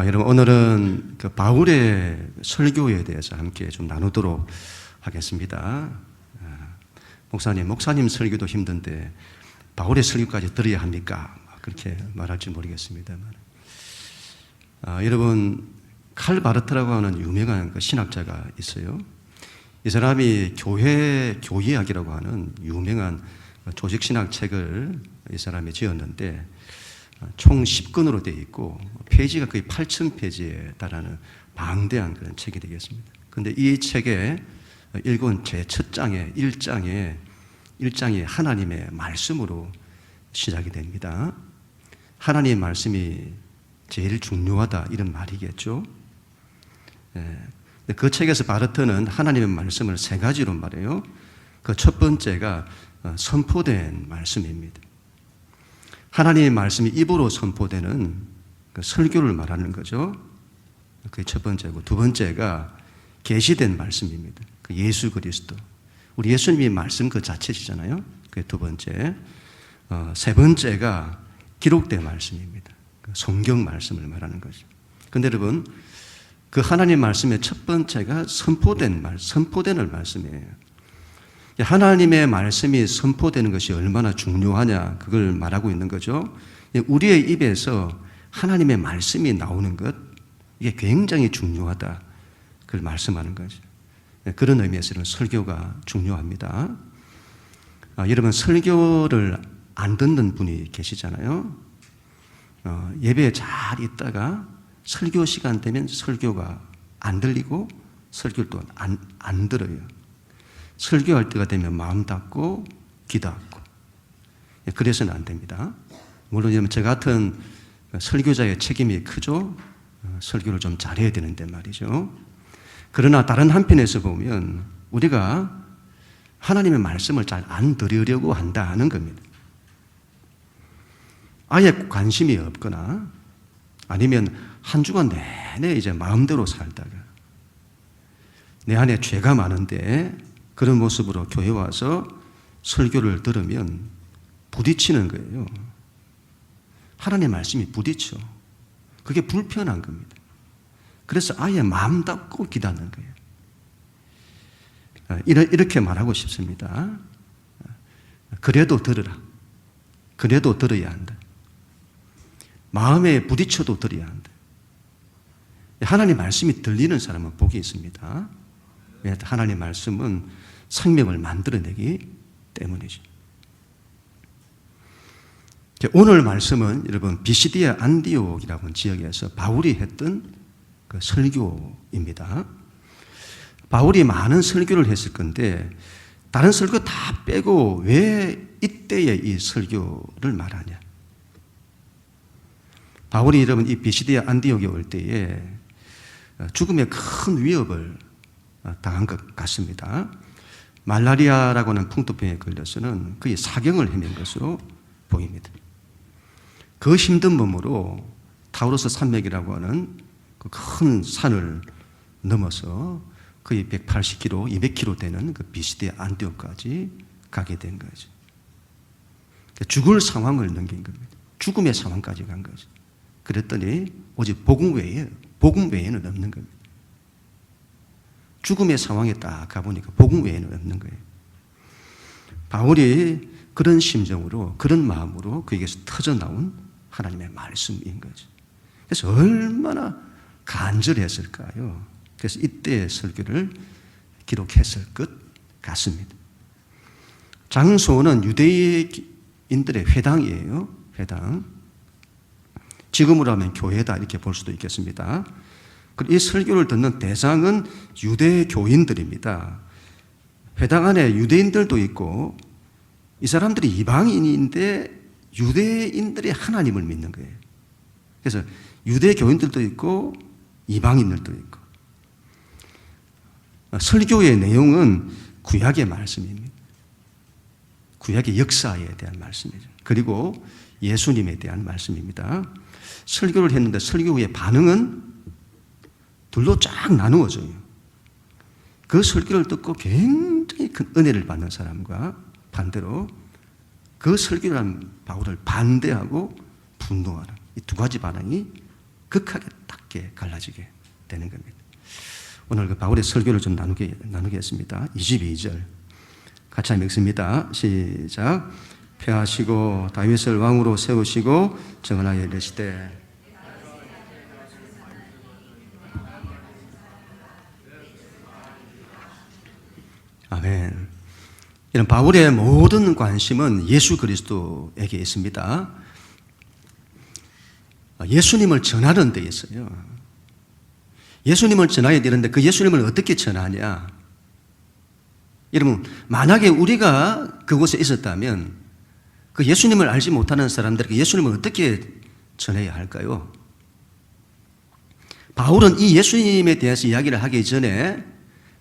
여러분, 오늘은 그 바울의 설교에 대해서 함께 좀 나누도록 하겠습니다. 목사님 설교도 힘든데 바울의 설교까지 들어야 합니까? 그렇게 말할지 모르겠습니다만. 여러분, 칼 바르트라고 하는 유명한 그 신학자가 있어요. 이 사람이 교회학이라고 하는 유명한 조직신학 책을 이 사람이 지었는데 총 10권으로 되어 있고 페이지가 거의 8,000페이지에 달하는 방대한 그런 책이 되겠습니다. 그런데 이 책의 읽은 제 첫 장에 1장이 하나님의 말씀으로 시작이 됩니다. 하나님의 말씀이 제일 중요하다 이런 말이겠죠. 그 책에서 바르트는 하나님의 말씀을 세 가지로 말해요. 그 첫 번째가 선포된 말씀입니다. 하나님의 말씀이 입으로 선포되는 그 설교를 말하는 거죠. 그게 첫 번째고, 두 번째가 계시된 말씀입니다. 그 예수 그리스도, 우리 예수님이 말씀 그 자체시잖아요. 그게 두 번째. 세 번째가 기록된 말씀입니다. 그 성경 말씀을 말하는 거죠. 그런데 여러분, 그 하나님 말씀의 첫 번째가 선포되는 말씀이에요. 하나님의 말씀이 선포되는 것이 얼마나 중요하냐, 그걸 말하고 있는 거죠. 우리의 입에서 하나님의 말씀이 나오는 것, 이게 굉장히 중요하다, 그걸 말씀하는 거죠. 그런 의미에서는 설교가 중요합니다. 여러분, 설교를 안 듣는 분이 계시잖아요. 예배에 잘 있다가 설교 시간 되면 설교가 안 들리고 설교를 또 안 들어요. 설교할 때가 되면 마음 닫고 귀 닫고. 그래서는 안 됩니다. 물론 저 같은 설교자의 책임이 크죠. 설교를 좀 잘해야 되는데 말이죠. 그러나 다른 한편에서 보면 우리가 하나님의 말씀을 잘 안 들으려고 한다는 겁니다. 아예 관심이 없거나 아니면 한 주간 내내 이제 마음대로 살다가 내 안에 죄가 많은데 그런 모습으로 교회 와서 설교를 들으면 부딪히는 거예요. 하나님의 말씀이 부딪혀. 그게 불편한 겁니다. 그래서 아예 마음 닫고 귀 닫는 거예요. 이렇게 말하고 싶습니다. 그래도 들으라. 그래도 들어야 한다. 마음에 부딪혀도 들어야 한다. 하나님 말씀이 들리는 사람은 복이 있습니다. 하나님 말씀은 생명을 만들어내기 때문이죠. 오늘 말씀은 여러분 비시디아 안디옥이라고 하는 지역에서 바울이 했던 그 설교입니다. 바울이 많은 설교를 했을 건데 다른 설교 다 빼고 왜 이때에 이 설교를 말하냐? 바울이 여러분 이 비시디아 안디옥에 올 때에 죽음의 큰 위협을 당한 것 같습니다. 말라리아라고 하는 풍토병에 걸려서는 거의 사경을 헤맨 것으로 보입니다. 그 힘든 몸으로 타우로스 산맥이라고 하는 그 큰 산을 넘어서 거의 180km, 200km 되는 그 비시디아 안디옥까지 가게 된 거죠. 죽을 상황을 넘긴 겁니다. 죽음의 상황까지 간 거죠. 그랬더니 오직 복음 외에는 없는 겁니다. 죽음의 상황에 딱 가보니까 복음 외에는 없는 거예요. 바울이 그런 심정으로, 그런 마음으로 그에게서 터져나온 하나님의 말씀인 거죠. 그래서 얼마나 간절했을까요? 그래서 이때의 설교를 기록했을 것 같습니다. 장소는 유대인들의 회당이에요. 회당. 지금으로 하면 교회다 이렇게 볼 수도 있겠습니다. 이 설교를 듣는 대상은 유대 교인들입니다. 회당 안에 유대인들도 있고 이 사람들이 이방인인데 유대인들이 하나님을 믿는 거예요. 그래서 유대 교인들도 있고 이방인들도 있고 설교의 내용은 구약의 말씀입니다. 구약의 역사에 대한 말씀이죠. 그리고 예수님에 대한 말씀입니다. 설교를 했는데 설교 후에 반응은 둘로 쫙 나누어져요. 그 설교를 듣고 굉장히 큰 은혜를 받는 사람과 반대로 그 설교를 한 바울을 반대하고 분노하는 이 두 가지 반응이 극하게 딱 이렇게 갈라지게 되는 겁니다. 오늘 그 바울의 설교를 좀 나누겠습니다. 22절 같이 한번 읽습니다. 시작. 폐하시고 다윗을 왕으로 세우시고 정언하여 이르시되 아멘. 이런 바울의 모든 관심은 예수 그리스도에게 있습니다. 예수님을 전하는 데 있어요. 예수님을 전해야 되는데 그 예수님을 어떻게 전하냐? 여러분, 만약에 우리가 그곳에 있었다면 그 예수님을 알지 못하는 사람들에게 예수님을 어떻게 전해야 할까요? 바울은 이 예수님에 대해서 이야기를 하기 전에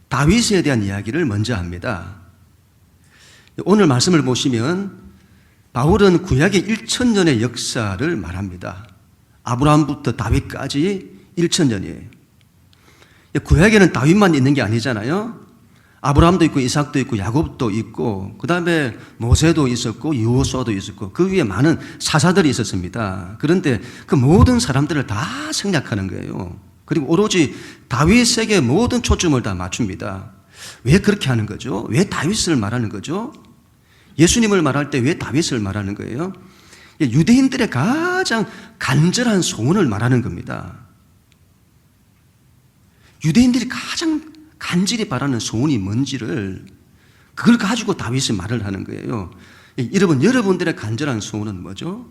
다윗에 대한 이야기를 먼저 합니다. 오늘 말씀을 보시면 바울은 구약의 1000년의 역사를 말합니다. 아브라함부터 다윗까지 1000년이에요. 구약에는 다윗만 있는 게 아니잖아요. 아브라함도 있고 이삭도 있고 야곱도 있고 그 다음에 모세도 있었고 여호수아도 있었고 그 위에 많은 사사들이 있었습니다. 그런데 그 모든 사람들을 다 생략하는 거예요. 그리고 오로지 다윗에게 모든 초점을 다 맞춥니다. 왜 그렇게 하는 거죠? 왜 다윗을 말하는 거죠? 예수님을 말할 때 왜 다윗을 말하는 거예요? 유대인들의 가장 간절한 소원을 말하는 겁니다. 유대인들이 가장 간절히 바라는 소원이 뭔지를 그걸 가지고 다윗이 말을 하는 거예요. 여러분들의 간절한 소원은 뭐죠?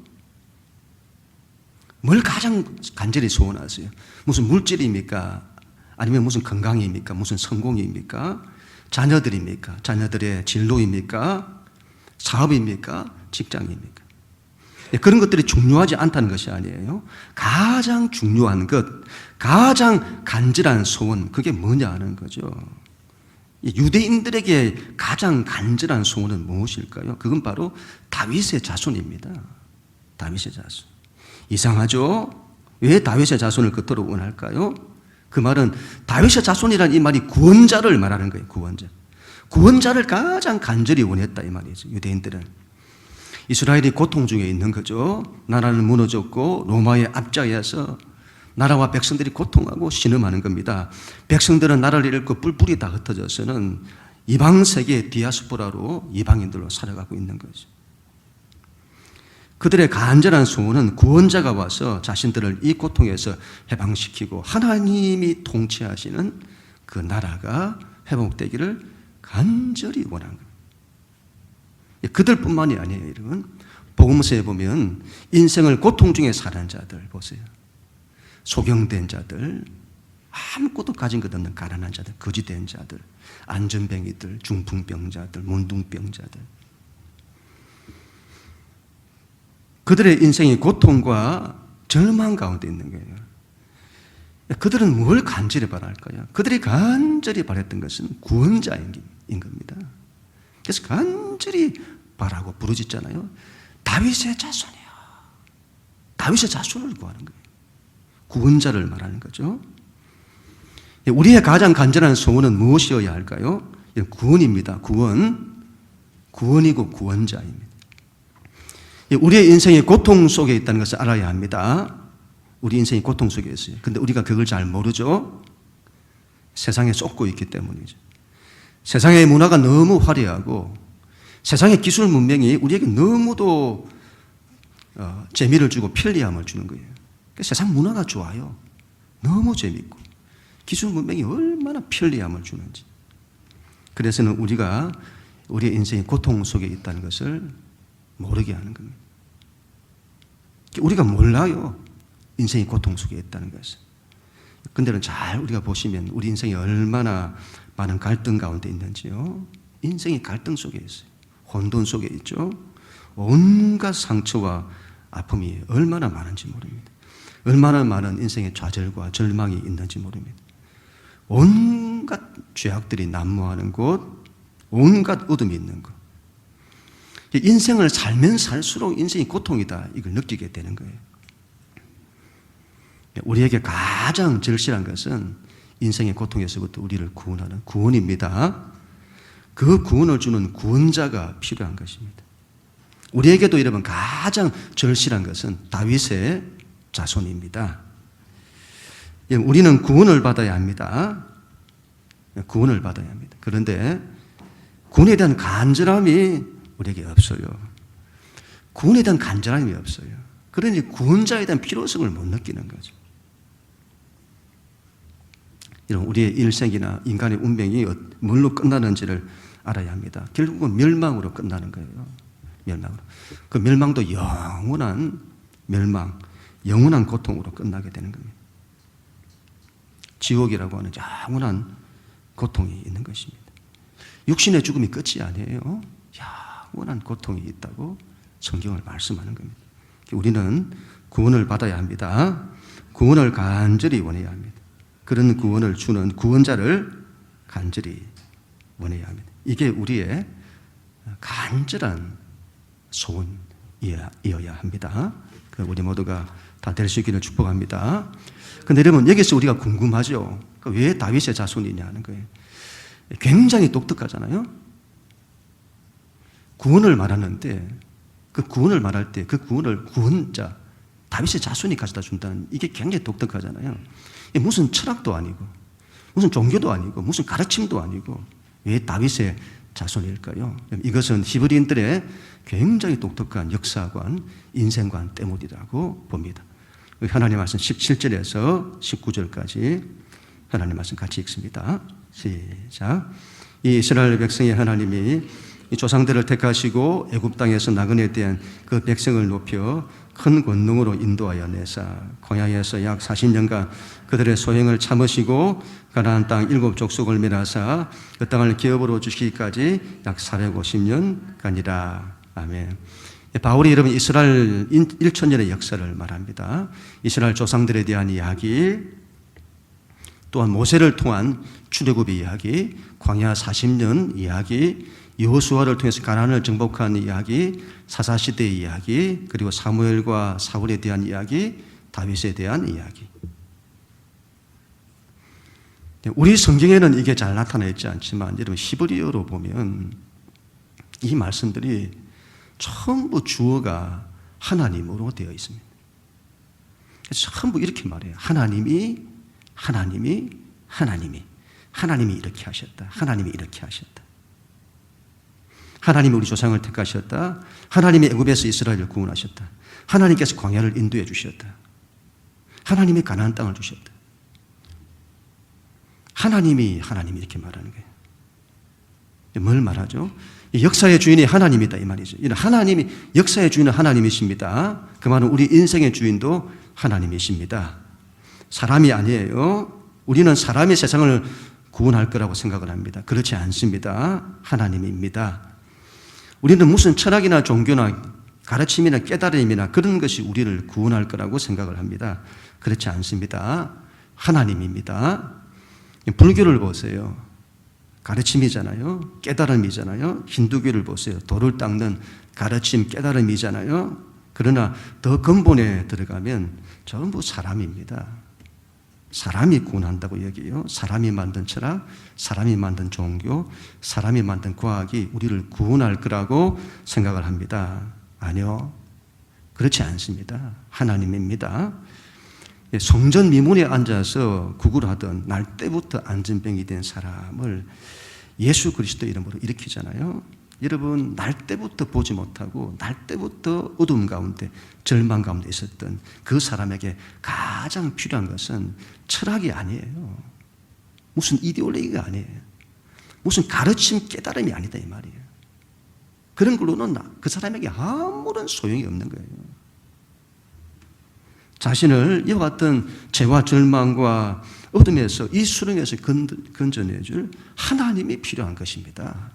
뭘 가장 간절히 소원하세요? 무슨 물질입니까? 아니면 무슨 건강입니까? 무슨 성공입니까? 자녀들입니까? 자녀들의 진로입니까? 사업입니까? 직장입니까? 그런 것들이 중요하지 않다는 것이 아니에요. 가장 중요한 것, 가장 간절한 소원, 그게 뭐냐 하는 거죠. 유대인들에게 가장 간절한 소원은 무엇일까요? 그건 바로 다윗의 자손입니다. 다윗의 자손. 이상하죠? 왜 다윗의 자손을 그토록 원할까요? 그 말은 다윗의 자손이라는 이 말이 구원자를 말하는 거예요. 구원자. 구원자를 가장 간절히 원했다 이 말이죠. 유대인들은. 이스라엘이 고통 중에 있는 거죠. 나라는 무너졌고 로마의 압제에서 나라와 백성들이 고통하고 신음하는 겁니다. 백성들은 나라를 잃고 뿔뿔이 다 흩어져서는 이방 세계의 디아스포라로 이방인들로 살아가고 있는 거죠. 그들의 간절한 소원은 구원자가 와서 자신들을 이 고통에서 해방시키고 하나님이 통치하시는 그 나라가 회복되기를 간절히 원한 겁니다. 그들뿐만이 아니에요, 여러분. 복음서에 보면 인생을 고통 중에 사는 자들 보세요. 소경된 자들, 아무것도 가진 것 없는 가난한 자들, 거지된 자들, 안전뱅이들, 중풍병자들, 문둥병자들. 그들의 인생이 고통과 절망 가운데 있는 거예요. 그들은 뭘 간절히 바랄까요? 그들이 간절히 바랬던 것은 구원자인 겁니다. 그래서 간절히 바라고 부르짖잖아요. 다윗의 자손이야. 다윗의 자손을 구하는 거예요. 구원자를 말하는 거죠. 우리의 가장 간절한 소원은 무엇이어야 할까요? 구원입니다. 구원이고 구원자입니다. 우리의 인생이 고통 속에 있다는 것을 알아야 합니다. 우리 인생이 고통 속에 있어요. 그런데 우리가 그걸 잘 모르죠. 세상에 쏟고 있기 때문이죠. 세상의 문화가 너무 화려하고 세상의 기술 문명이 우리에게 너무도 재미를 주고 편리함을 주는 거예요. 세상 문화가 좋아요. 너무 재밌고 기술 문명이 얼마나 편리함을 주는지. 그래서는 우리가 우리의 인생이 고통 속에 있다는 것을 모르게 하는 겁니다. 우리가 몰라요. 인생이 고통 속에 있다는 것을. 근데는 잘 우리가 보시면 우리 인생이 얼마나 많은 갈등 가운데 있는지요. 인생이 갈등 속에 있어요. 혼돈 속에 있죠. 온갖 상처와 아픔이 얼마나 많은지 모릅니다. 얼마나 많은 인생의 좌절과 절망이 있는지 모릅니다. 온갖 죄악들이 난무하는 곳, 온갖 어둠이 있는 곳. 인생을 살면 살수록 인생이 고통이다 이걸 느끼게 되는 거예요. 우리에게 가장 절실한 것은 인생의 고통에서부터 우리를 구원하는 구원입니다. 그 구원을 주는 구원자가 필요한 것입니다. 우리에게도 여러분 가장 절실한 것은 다윗의 자손입니다. 우리는 구원을 받아야 합니다. 구원을 받아야 합니다. 그런데 구원에 대한 간절함이 우리에게 없어요. 구원에 대한 간절함이 없어요. 그러니 구원자에 대한 필요성을 못 느끼는 거죠. 이런 우리의 일생이나 인간의 운명이 뭘로 끝나는지를 알아야 합니다. 결국은 멸망으로 끝나는 거예요. 멸망으로. 그 멸망도 영원한 멸망, 영원한 고통으로 끝나게 되는 겁니다. 지옥이라고 하는 영원한 고통이 있는 것입니다. 육신의 죽음이 끝이 아니에요. 영원한 고통이 있다고 성경을 말씀하는 겁니다. 우리는 구원을 받아야 합니다. 구원을 간절히 원해야 합니다. 그런 구원을 주는 구원자를 간절히 원해야 합니다. 이게 우리의 간절한 소원이어야 합니다. 우리 모두가 다 될 수 있기를 축복합니다. 그런데 여러분, 여기서 우리가 궁금하죠. 왜 다윗의 자손이냐 하는 거예요. 굉장히 독특하잖아요. 구원을 말하는데 그 구원을 말할 때 그 구원을 구원자 다윗의 자손이 가져다 준다는, 이게 굉장히 독특하잖아요. 무슨 철학도 아니고 무슨 종교도 아니고 무슨 가르침도 아니고 왜 다윗의 자손일까요? 이것은 히브리인들의 굉장히 독특한 역사관, 인생관 때문이라고 봅니다. 하나님 말씀 17절에서 19절까지 하나님 말씀 같이 읽습니다. 시작. 이 이스라엘 백성의 하나님이 이 조상들을 택하시고 애굽 땅에서 나그네에 대한 그 백성을 높여 큰 권능으로 인도하여 내사 광야에서 약 40년간 그들의 소행을 참으시고 가나안 땅 7족속을 멸하사 그 땅을 기업으로 주시기까지 약 450년간이라. 아멘. 바울이 여러분 이스라엘 1천년의 역사를 말합니다. 이스라엘 조상들에 대한 이야기, 또한 모세를 통한 출애굽의 이야기, 광야 40년 이야기, 여호수아를 통해서 가나안을 정복한 이야기, 사사시대의 이야기, 그리고 사무엘과 사울에 대한 이야기, 다윗에 대한 이야기. 우리 성경에는 이게 잘 나타나 있지 않지만 여러분 히브리어로 보면 이 말씀들이 전부 주어가 하나님으로 되어 있습니다. 전부 이렇게 말해요. 하나님이 이렇게 하셨다. 하나님이 이렇게 하셨다. 하나님이 우리 조상을 택하셨다. 하나님이 애굽에서 이스라엘을 구원하셨다. 하나님께서 광야를 인도해 주셨다. 하나님이 가나안 땅을 주셨다. 하나님이 이렇게 말하는 거예요. 뭘 말하죠? 역사의 주인이 하나님이다 이 말이죠. 하나님이, 역사의 주인은 하나님이십니다. 그 말은 우리 인생의 주인도 하나님이십니다. 사람이 아니에요. 우리는 사람이 세상을 구원할 거라고 생각을 합니다. 그렇지 않습니다. 하나님입니다. 우리는 무슨 철학이나 종교나 가르침이나 깨달음이나 그런 것이 우리를 구원할 거라고 생각을 합니다. 그렇지 않습니다. 하나님입니다. 불교를 보세요. 가르침이잖아요. 깨달음이잖아요. 힌두교를 보세요. 돌을 닦는 가르침, 깨달음이잖아요. 그러나 더 근본에 들어가면 전부 사람입니다. 사람이 구원한다고 여기요. 사람이 만든 철학, 사람이 만든 종교, 사람이 만든 과학이 우리를 구원할 거라고 생각을 합니다. 아니요. 그렇지 않습니다. 하나님입니다. 성전 미문에 앉아서 구걸하던 날 때부터 안전병이 된 사람을 예수 그리스도 이름으로 일으키잖아요. 여러분, 날 때부터 보지 못하고 날 때부터 어둠 가운데 절망 가운데 있었던 그 사람에게 가장 필요한 것은 철학이 아니에요. 무슨 이데올로기가 아니에요. 무슨 가르침 깨달음이 아니다 이 말이에요. 그런 걸로는 그 사람에게 아무런 소용이 없는 거예요. 자신을 이와 같은 죄와 절망과 어둠에서, 이 수렁에서 건져내줄 하나님이 필요한 것입니다.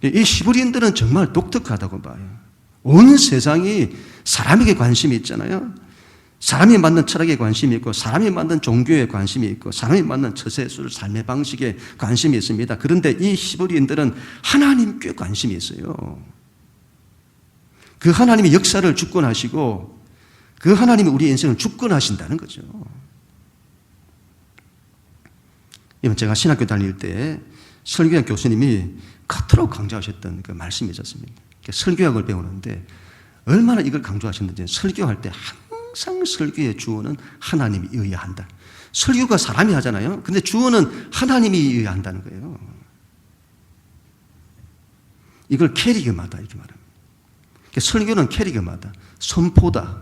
이 히브리인들은 정말 독특하다고 봐요. 온 세상이 사람에게 관심이 있잖아요. 사람이 만든 철학에 관심이 있고, 사람이 만든 종교에 관심이 있고, 사람이 만든 처세술, 삶의 방식에 관심이 있습니다. 그런데 이 히브리인들은 하나님께 관심이 있어요. 그 하나님의 역사를 주권하시고 그 하나님이 우리 인생을 주권하신다는 거죠. 이번 제가 신학교 다닐 때 설교학 교수님이 그토록 강조하셨던 그 말씀이 있었습니다. 설교학을 배우는데 얼마나 이걸 강조하셨는지 설교할 때 항상 설교의 주어는 하나님이 이어야 한다. 설교가 사람이 하잖아요. 근데 주어는 하나님이 이어야 한다는 거예요. 이걸 캐리그마다 이렇게 말합니다. 설교는 캐리그마다 선포다.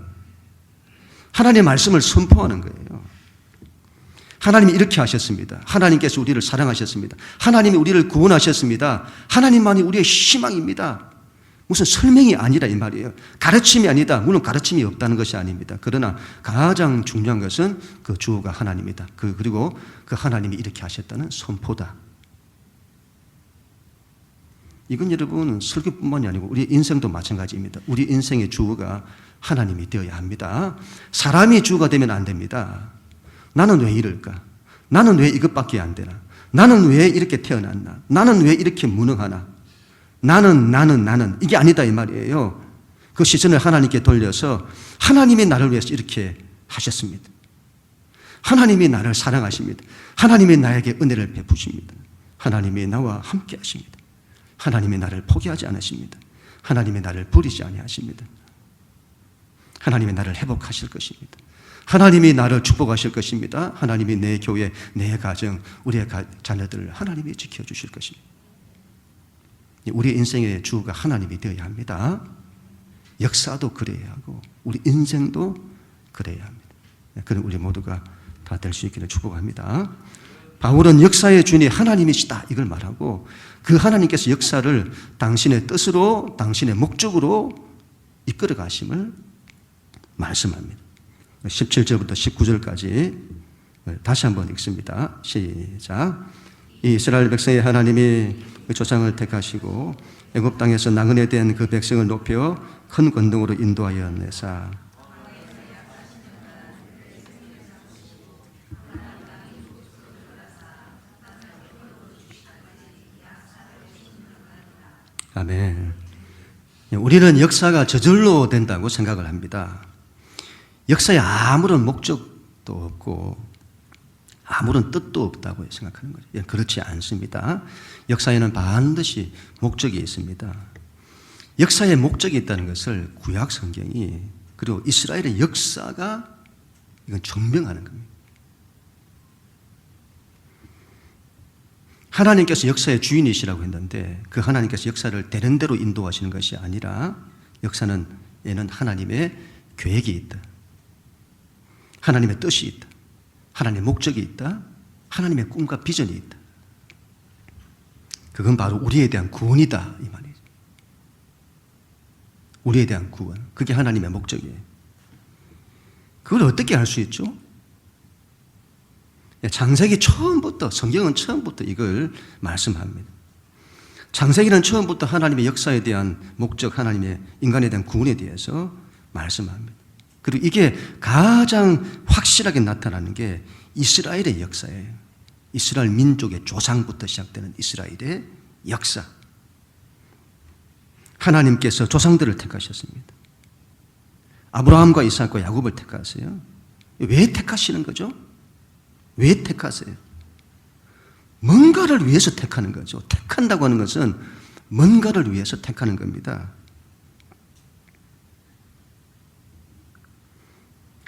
하나님의 말씀을 선포하는 거예요. 하나님이 이렇게 하셨습니다. 하나님께서 우리를 사랑하셨습니다. 하나님이 우리를 구원하셨습니다. 하나님만이 우리의 희망입니다. 무슨 설명이 아니라 이 말이에요. 가르침이 아니다. 물론 가르침이 없다는 것이 아닙니다. 그러나 가장 중요한 것은 그 주어가 하나님이다. 그리고 그 하나님이 이렇게 하셨다는 선포다. 이건 여러분 설교뿐만이 아니고 우리 인생도 마찬가지입니다. 우리 인생의 주어가 하나님이 되어야 합니다. 사람이 주어가 되면 안 됩니다. 나는 왜 이럴까? 나는 왜 이것밖에 안 되나? 나는 왜 이렇게 태어났나? 나는 왜 이렇게 무능하나? 나는 이게 아니다 이 말이에요. 그 시선을 하나님께 돌려서 하나님이 나를 위해서 이렇게 하셨습니다. 하나님이 나를 사랑하십니다. 하나님이 나에게 은혜를 베푸십니다. 하나님이 나와 함께 하십니다. 하나님이 나를 포기하지 않으십니다. 하나님이 나를 버리지 아니하십니다. 하나님이 나를 회복하실 것입니다. 하나님이 나를 축복하실 것입니다. 하나님이 내 교회, 내 가정, 우리의 자녀들을 하나님이 지켜주실 것입니다. 우리 인생의 주가 하나님이 되어야 합니다. 역사도 그래야 하고 우리 인생도 그래야 합니다. 그럼 우리 모두가 다 될 수 있기를 축복합니다. 바울은 역사의 주인이 하나님이시다 이걸 말하고 그 하나님께서 역사를 당신의 뜻으로 당신의 목적으로 이끌어 가심을 말씀합니다. 17절부터 19절까지 다시 한번 읽습니다. 시작. 이 이스라엘 백성의 하나님이 그 조상을 택하시고 애굽 땅에서 나그네 된 그 백성을 높여 큰 권능으로 인도하여 내사 아멘. 우리는 역사가 저절로 된다고 생각을 합니다. 역사에 아무런 목적도 없고 아무런 뜻도 없다고 생각하는 거죠. 그렇지 않습니다. 역사에는 반드시 목적이 있습니다. 역사에 목적이 있다는 것을 구약 성경이 그리고 이스라엘의 역사가 이건 증명하는 겁니다. 하나님께서 역사의 주인이시라고 했는데 그 하나님께서 역사를 되는 대로 인도하시는 것이 아니라 역사는 에는 하나님의 계획이 있다. 하나님의 뜻이 있다. 하나님의 목적이 있다. 하나님의 꿈과 비전이 있다. 그건 바로 우리에 대한 구원이다 이 말이죠. 우리에 대한 구원. 그게 하나님의 목적이에요. 그걸 어떻게 알 수 있죠? 창세기 처음부터 성경은 처음부터 이걸 말씀합니다. 창세기는 처음부터 하나님의 역사에 대한 목적, 하나님의 인간에 대한 구원에 대해서 말씀합니다. 그리고 이게 가장 확실하게 나타나는 게 이스라엘의 역사예요. 이스라엘 민족의 조상부터 시작되는 이스라엘의 역사. 하나님께서 조상들을 택하셨습니다. 아브라함과 이삭과 야곱을 택하세요. 왜 택하시는 거죠? 왜 택하세요? 뭔가를 위해서 택하는 거죠. 택한다고 하는 것은 뭔가를 위해서 택하는 겁니다.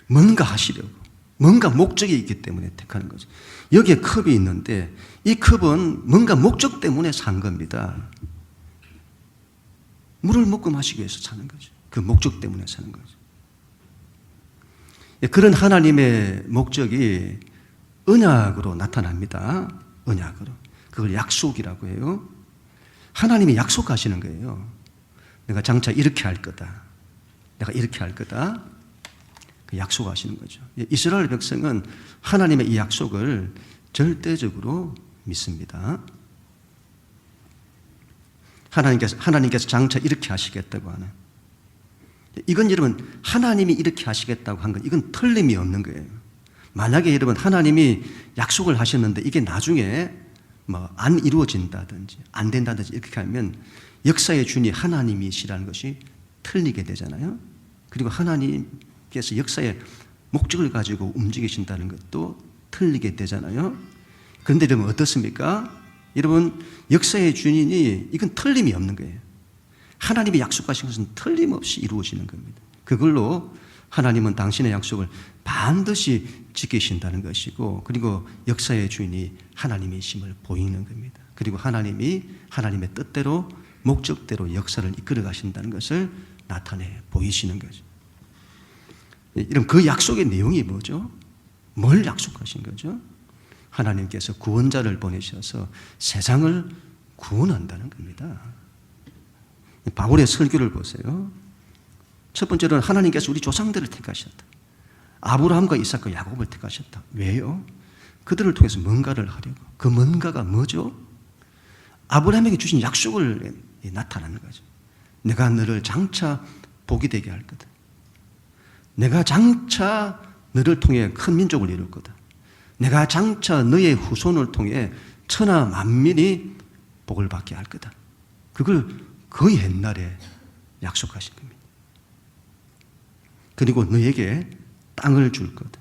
뭔가 하시려고. 뭔가 목적이 있기 때문에 택하는 거죠. 여기에 컵이 있는데 이 컵은 뭔가 목적 때문에 산 겁니다. 물을 먹고 마시기 위해서 사는 거죠. 그 목적 때문에 사는 거죠. 그런 하나님의 목적이 언약으로 나타납니다. 언약으로. 그걸 약속이라고 해요. 하나님이 약속하시는 거예요. 내가 장차 이렇게 할 거다. 내가 이렇게 할 거다. 그 약속하시는 거죠. 이스라엘 백성은 하나님의 이 약속을 절대적으로 믿습니다. 하나님께서 장차 이렇게 하시겠다고 하는. 이건 여러분 하나님이 이렇게 하시겠다고 한 건 이건 틀림이 없는 거예요. 만약에 여러분 하나님이 약속을 하셨는데 이게 나중에 뭐 안 이루어진다든지 안 된다든지 이렇게 하면 역사의 주인이 하나님이시라는 것이 틀리게 되잖아요. 그리고 하나님께서 역사의 목적을 가지고 움직이신다는 것도 틀리게 되잖아요. 그런데 여러분 어떻습니까? 여러분 역사의 주인이 이건 틀림이 없는 거예요. 하나님이 약속하신 것은 틀림없이 이루어지는 겁니다. 그걸로 하나님은 당신의 약속을 반드시 지키신다는 것이고, 그리고 역사의 주인이 하나님이심을 보이는 겁니다. 그리고 하나님이 하나님의 뜻대로 목적대로 역사를 이끌어 가신다는 것을 나타내 보이시는 거죠. 이런 그 약속의 내용이 뭐죠? 뭘 약속하신 거죠? 하나님께서 구원자를 보내셔서 세상을 구원한다는 겁니다. 바울의 설교를 보세요. 첫 번째로는 하나님께서 우리 조상들을 택하셨다. 아브라함과 이삭과 야곱을 택하셨다. 왜요? 그들을 통해서 뭔가를 하려고. 그 뭔가가 뭐죠? 아브라함에게 주신 약속을 나타나는 거죠. 내가 너를 장차 복이 되게 할 거다. 내가 장차 너를 통해 큰 민족을 이룰 거다. 내가 장차 너의 후손을 통해 천하 만민이 복을 받게 할 거다. 그걸 그 옛날에 약속하신 겁니다. 그리고 너에게 땅을 줄 거다.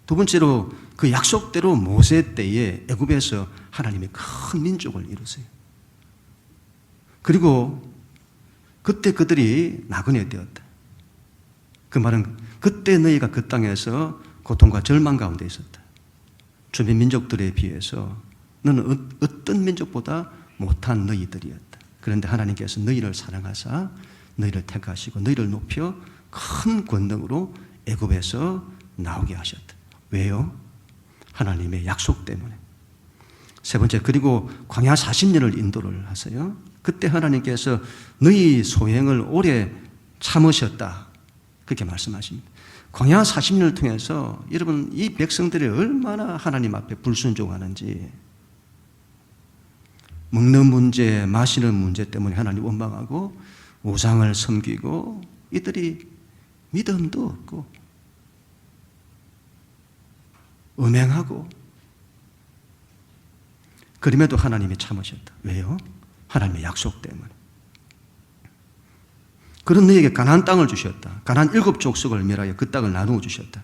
두 번째로 그 약속대로 모세 때에 애굽에서 하나님의 큰 민족을 이루세요. 그리고 그때 그들이 나그네 되었다. 그 말은 그때 너희가 그 땅에서 고통과 절망 가운데 있었다. 주변 민족들에 비해서 너는 어떤 민족보다 못한 너희들이었다. 그런데 하나님께서 너희를 사랑하사 너희를 택하시고 너희를 높여 큰 권능으로 애굽에서 나오게 하셨다. 왜요? 하나님의 약속 때문에. 세 번째, 그리고 광야 40년을 인도를 하세요. 그때 하나님께서 너희 소행을 오래 참으셨다. 그렇게 말씀하십니다. 광야 40년을 통해서 여러분 이 백성들이 얼마나 하나님 앞에 불순종하는지, 먹는 문제, 마시는 문제 때문에 하나님 원망하고 우상을 섬기고 이들이 믿음도 없고 음행하고, 그럼에도 하나님이 참으셨다. 왜요? 하나님의 약속 때문에. 그런 너에게 가나안 땅을 주셨다. 가나안 7 족속을 멸하여 그 땅을 나누어 주셨다.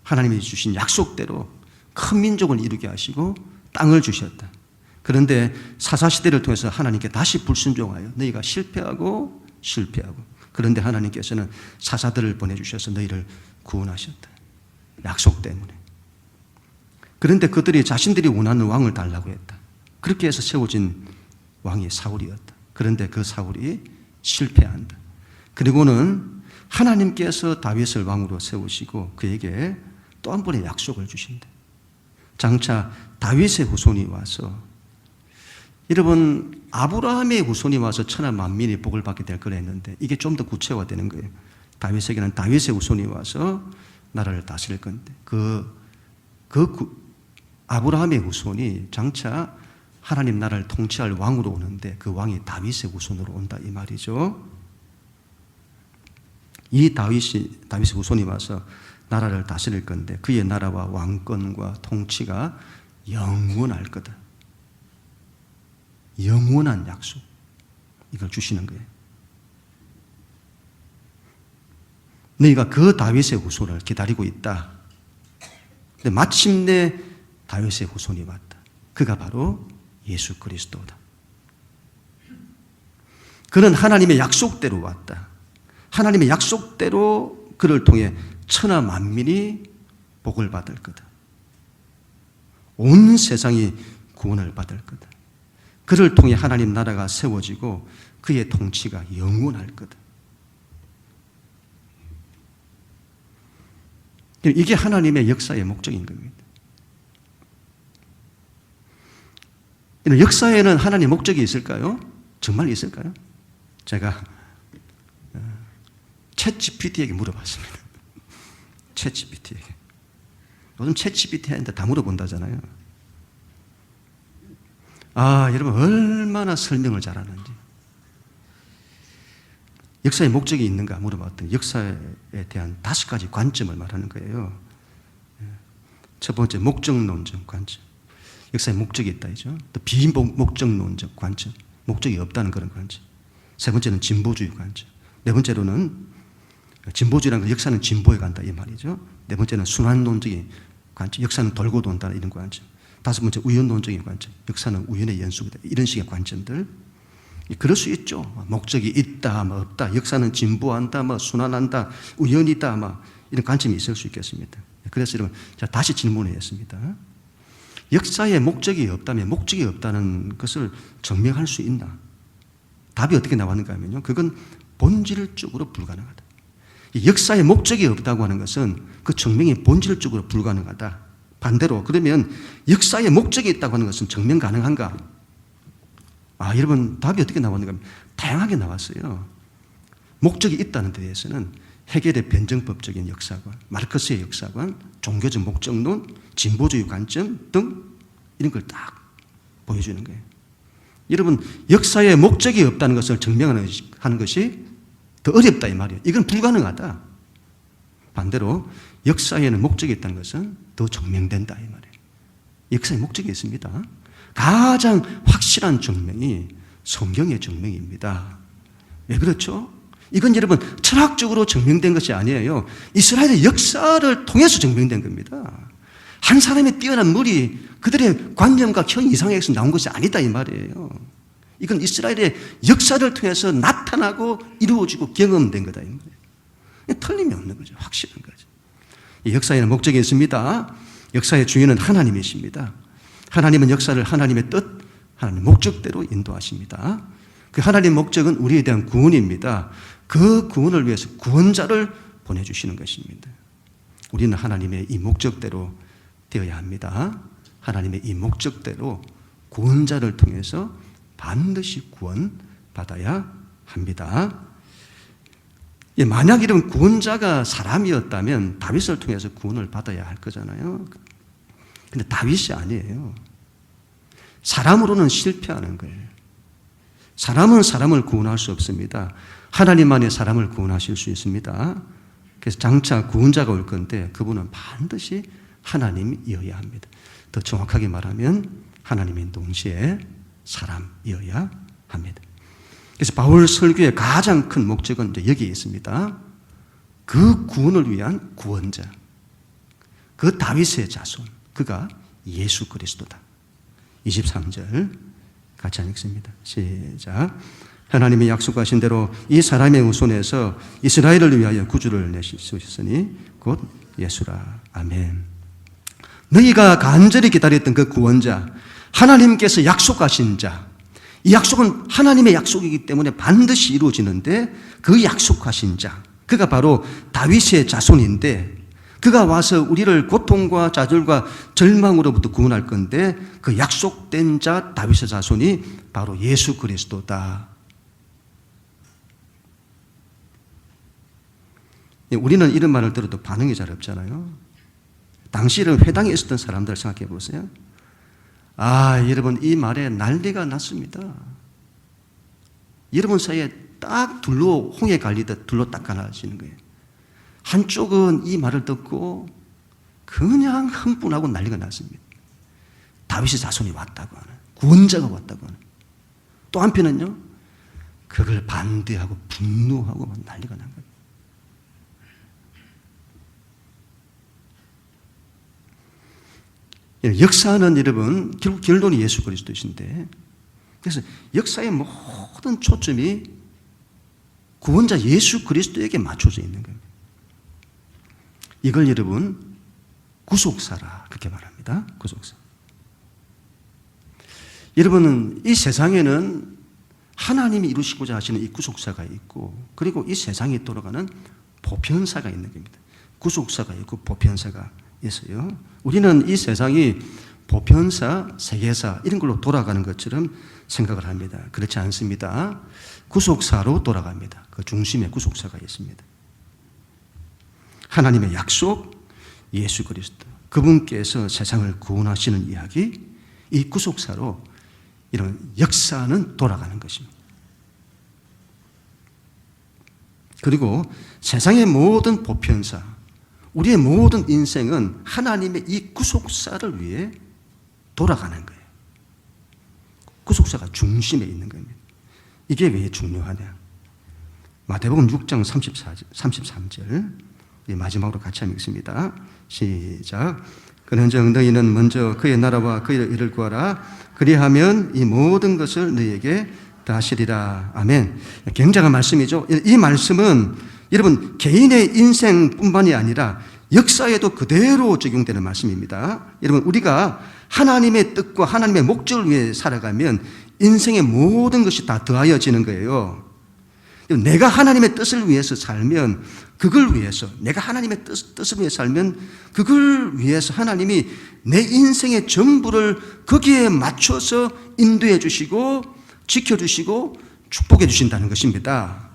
하나님이 주신 약속대로 큰 민족을 이루게 하시고 땅을 주셨다. 그런데 사사시대를 통해서 하나님께 다시 불순종하여 너희가 실패하고 그런데 하나님께서는 사사들을 보내주셔서 너희를 구원하셨다. 약속 때문에. 그런데 그들이 자신들이 원하는 왕을 달라고 했다. 그렇게 해서 세워진 왕이 사울이었다. 그런데 그 사울이 실패한다. 그리고는 하나님께서 다윗을 왕으로 세우시고 그에게 또 한 번의 약속을 주신다. 장차 다윗의 후손이 와서, 여러분 아브라함의 후손이 와서 천하 만민이 복을 받게 될 거라 했는데 이게 좀 더 구체화되는 거예요. 다윗에게는 다윗의 후손이 와서 나라를 다스릴 건데 아브라함의 후손이 장차 하나님 나라를 통치할 왕으로 오는데 그 왕이 다윗의 후손으로 온다 이 말이죠. 이 다윗의 후손이 와서 나라를 다스릴 건데 그의 나라와 왕권과 통치가 영원할 거다. 영원한 약속, 이걸 주시는 거예요. 너희가 그 다윗의 후손을 기다리고 있다. 근데 마침내 다윗의 후손이 왔다. 그가 바로 예수 그리스도다. 그는 하나님의 약속대로 왔다. 하나님의 약속대로 그를 통해 천하 만민이 복을 받을 거다. 온 세상이 구원을 받을 거다. 그를 통해 하나님 나라가 세워지고 그의 통치가 영원할 거다. 이게 하나님의 역사의 목적인 겁니다. 역사에는 하나님의 목적이 있을까요? 정말 있을까요? 제가 챗GPT에게 물어봤습니다. 챗GPT에게. 요즘 챗GPT한테 다 물어본다잖아요. 여러분 얼마나 설명을 잘하는지. 역사의 목적이 있는가 물어봤더니 역사에 대한 5가지 관점을 말하는 거예요. 첫 번째, 목적론적 관점. 역사에 목적이 있다 이죠. 또 비목적론적 관점. 목적이 없다는 그런 관점. 세 번째는 진보주의 관점. 네 번째로는 진보주의라는 건 역사는 진보에 간다 이 말이죠. 네 번째는 순환론적인 관점. 역사는 돌고 돈다 이런 관점. 5번째 우연론적인 관점. 역사는 우연의 연속이다. 이런 식의 관점들. 그럴 수 있죠. 목적이 있다, 뭐 없다, 역사는 진보한다, 뭐 순환한다, 우연이다, 뭐 이런 관점이 있을 수 있겠습니다. 그래서 여러분, 제가 다시 질문했습니다. 역사에 목적이 없다면 목적이 없다는 것을 증명할 수 있나? 답이 어떻게 나왔는가 하면요, 그건 본질적으로 불가능하다. 역사에 목적이 없다고 하는 것은 그 증명이 본질적으로 불가능하다. 반대로 그러면 역사에 목적이 있다고 하는 것은 증명 가능한가? 여러분, 답이 어떻게 나왔는가 하면 다양하게 나왔어요. 목적이 있다는 데 대해서는 해겔의 변증법적인 역사관, 마르크스의 역사관, 종교적 목적론, 진보주의 관점 등 이런 걸 딱 보여주는 거예요. 여러분, 역사에 목적이 없다는 것을 증명하는 것이 더 어렵다 이 말이에요. 이건 불가능하다. 반대로 역사에는 목적이 있다는 것은 더 증명된다 이 말이에요. 역사에 목적이 있습니다. 가장 확실한 증명이 성경의 증명입니다. 왜 그렇죠? 이건 여러분 철학적으로 증명된 것이 아니에요. 이스라엘의 역사를 통해서 증명된 겁니다. 한 사람의 뛰어난 물이 그들의 관념과 형 이상에서 나온 것이 아니다 이 말이에요. 이건 이스라엘의 역사를 통해서 나타나고 이루어지고 경험된 거다 이 말이에요. 틀림이 없는 거죠. 확실한 거죠. 이 역사에는 목적이 있습니다. 역사의 주인은 하나님이십니다. 하나님은 역사를 하나님의 뜻, 하나님의 목적대로 인도하십니다. 그 하나님의 목적은 우리에 대한 구원입니다. 그 구원을 위해서 구원자를 보내주시는 것입니다. 우리는 하나님의 이 목적대로 되어야 합니다. 하나님의 이 목적대로 구원자를 통해서 반드시 구원받아야 합니다. 만약 이런 구원자가 사람이었다면 다윗을 통해서 구원을 받아야 할 거잖아요. 근데 다윗이 아니에요. 사람으로는 실패하는 거예요. 사람은 사람을 구원할 수 없습니다. 하나님만이 사람을 구원하실 수 있습니다. 그래서 장차 구원자가 올 건데 그분은 반드시 하나님이어야 합니다. 더 정확하게 말하면 하나님인 동시에 사람이어야 합니다. 그래서 바울 설교의 가장 큰 목적은 이제 여기에 있습니다. 그 구원을 위한 구원자, 그 다윗의 자손, 그가 예수 그리스도다. 23절 같이 읽습니다. 시작. 하나님이 약속하신 대로 이 사람의 후손에서 이스라엘을 위하여 구주를 내시으셨으니 곧 예수라. 아멘. 너희가 간절히 기다렸던 그 구원자, 하나님께서 약속하신 자, 이 약속은 하나님의 약속이기 때문에 반드시 이루어지는데 그 약속하신 자, 그가 바로 다윗의 자손인데 그가 와서 우리를 고통과 좌절과 절망으로부터 구원할 건데 그 약속된 자 다윗의 자손이 바로 예수 그리스도다. 우리는 이런 말을 들어도 반응이 잘 없잖아요. 당시에는 회당에 있었던 사람들 생각해 보세요. 여러분 이 말에 난리가 났습니다. 여러분 사이에 딱 둘로 홍해 갈리듯 둘로 딱 갈라지는 거예요. 한쪽은 이 말을 듣고 그냥 흥분하고 난리가 났습니다. 다윗의 자손이 왔다고 하는, 구원자가 왔다고 하는. 또 한편은요, 그걸 반대하고 분노하고 막 난리가 난 거예요. 역사는 여러분 결국 결론이 예수 그리스도이신데, 그래서 역사의 모든 초점이 구원자 예수 그리스도에게 맞춰져 있는 거예요. 이걸 여러분 구속사라 그렇게 말합니다. 구속사. 여러분은 이 세상에는 하나님이 이루시고자 하시는 이 구속사가 있고, 그리고 이 세상에 돌아가는 보편사가 있는 겁니다. 구속사가 있고 보편사가 있어요. 우리는 이 세상이 보편사, 세계사 이런 걸로 돌아가는 것처럼 생각을 합니다. 그렇지 않습니다. 구속사로 돌아갑니다. 그 중심에 구속사가 있습니다. 하나님의 약속, 예수 그리스도, 그분께서 세상을 구원하시는 이야기, 이 구속사로 이런 역사는 돌아가는 것입니다. 그리고 세상의 모든 보편사, 우리의 모든 인생은 하나님의 이 구속사를 위해 돌아가는 거예요. 구속사가 중심에 있는 겁니다. 이게 왜 중요하냐? 마태복음 6장 33절 마지막으로 같이 한번 읽습니다. 시작. 그런즉 너희는 먼저 그의 나라와 그의 일을 구하라. 그리하면 이 모든 것을 너희에게 더하시리라. 아멘. 굉장한 말씀이죠. 이 말씀은 여러분 개인의 인생뿐만이 아니라 역사에도 그대로 적용되는 말씀입니다. 여러분 우리가 하나님의 뜻과 하나님의 목적을 위해 살아가면 인생의 모든 것이 다 더하여지는 거예요. 내가 하나님의 뜻을 위해서 살면 그걸 위해서, 내가 하나님의 뜻을 위해 살면 그걸 위해서 하나님이 내 인생의 전부를 거기에 맞춰서 인도해 주시고 지켜주시고 축복해 주신다는 것입니다.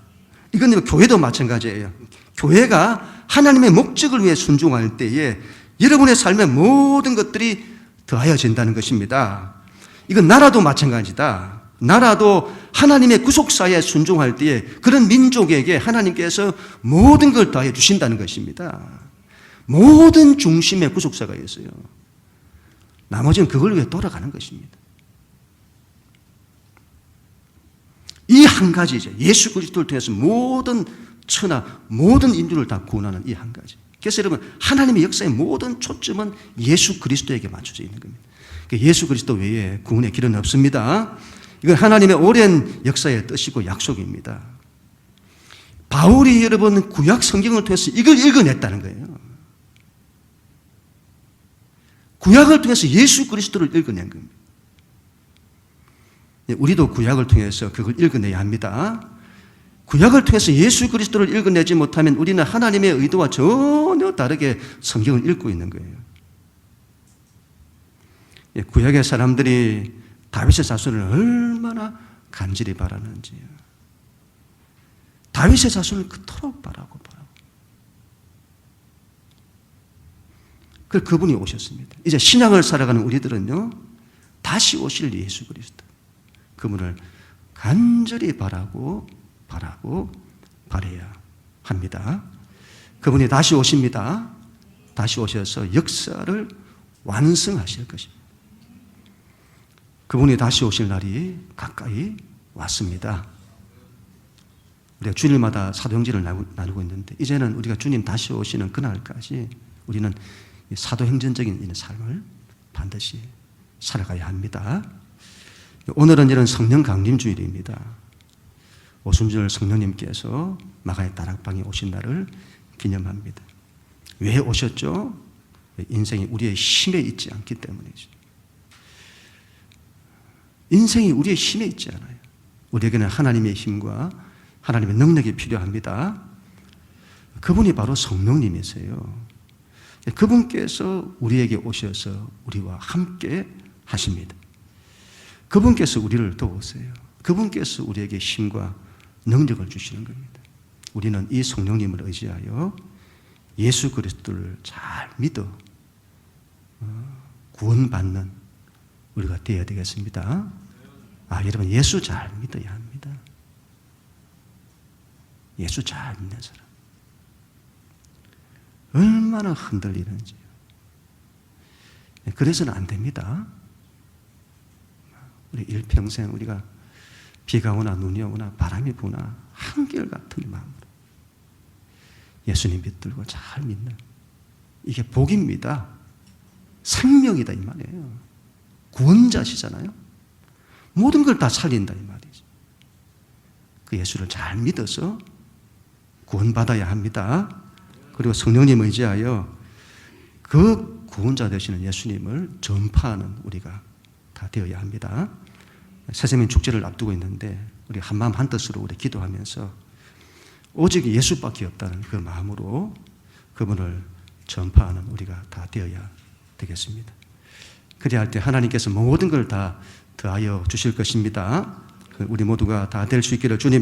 이건 교회도 마찬가지예요. 교회가 하나님의 목적을 위해 순종할 때에 여러분의 삶의 모든 것들이 더하여진다는 것입니다. 이건 나라도 마찬가지다. 나라도 하나님의 구속사에 순종할 때에 그런 민족에게 하나님께서 모든 걸 더해 주신다는 것입니다. 모든 중심에 구속사가 있어요. 나머지는 그걸 위해 돌아가는 것입니다. 이 한 가지죠. 예수 그리스도를 통해서 모든 천하, 모든 인류를 다 구원하는 이 한 가지. 그래서 여러분 하나님의 역사의 모든 초점은 예수 그리스도에게 맞춰져 있는 겁니다. 예수 그리스도 외에 구원의 길은 없습니다. 이건 하나님의 오랜 역사의 뜻이고 약속입니다. 바울이 여러분 구약 성경을 통해서 이걸 읽어냈다는 거예요. 구약을 통해서 예수 그리스도를 읽어낸 겁니다. 우리도 구약을 통해서 그걸 읽어내야 합니다. 구약을 통해서 예수 그리스도를 읽어내지 못하면 우리는 하나님의 의도와 전혀 다르게 성경을 읽고 있는 거예요. 구약의 사람들이 다윗의 자손을 얼마나 간절히 바라는지요. 다윗의 자손을 그토록 바라고. 그분이 오셨습니다. 이제 신앙을 살아가는 우리들은요, 다시 오실 예수 그리스도. 그분을 간절히 바라야 합니다. 그분이 다시 오십니다. 다시 오셔서 역사를 완성하실 것입니다. 그분이 다시 오실 날이 가까이 왔습니다. 우리가 주일마다 사도행전을 나누고 있는데 이제는 우리가 주님 다시 오시는 그날까지 우리는 사도행전적인 삶을 반드시 살아가야 합니다. 오늘은 이런 성령 강림 주일입니다. 오순절 성령님께서 마가의 다락방에 오신 날을 기념합니다. 왜 오셨죠? 인생이 우리의 힘에 있지 않기 때문이죠. 인생이 우리의 힘에 있지 않아요. 우리에게는 하나님의 힘과 하나님의 능력이 필요합니다. 그분이 바로 성령님이세요. 그분께서 우리에게 오셔서 우리와 함께 하십니다. 그분께서 우리를 도우세요. 그분께서 우리에게 힘과 능력을 주시는 겁니다. 우리는 이 성령님을 의지하여 예수 그리스도를 잘 믿어 구원받는 우리가 되어야 되겠습니다. 여러분 예수 잘 믿어야 합니다. 예수 잘 믿는 사람 얼마나 흔들리는지요. 그래서는 안 됩니다. 우리 일평생 우리가 비가 오나 눈이 오나 바람이 부나 한결같은 마음으로 예수님 붙들고 잘 믿는 이게 복입니다. 생명이다 이 말이에요. 구원자시잖아요. 모든 걸 다 살린다 이 말이죠. 그 예수를 잘 믿어서 구원받아야 합니다. 그리고 성령님 의지하여 그 구원자 되시는 예수님을 전파하는 우리가 다 되어야 합니다. 새세민 축제를 앞두고 있는데 우리 한마음 한뜻으로 우리 기도하면서 오직 예수밖에 없다는 그 마음으로 그분을 전파하는 우리가 다 되어야 되겠습니다. 그래야 할 때 하나님께서 모든 걸 다 더하여 주실 것입니다. 우리 모두가 다 될 수 있기를 주님의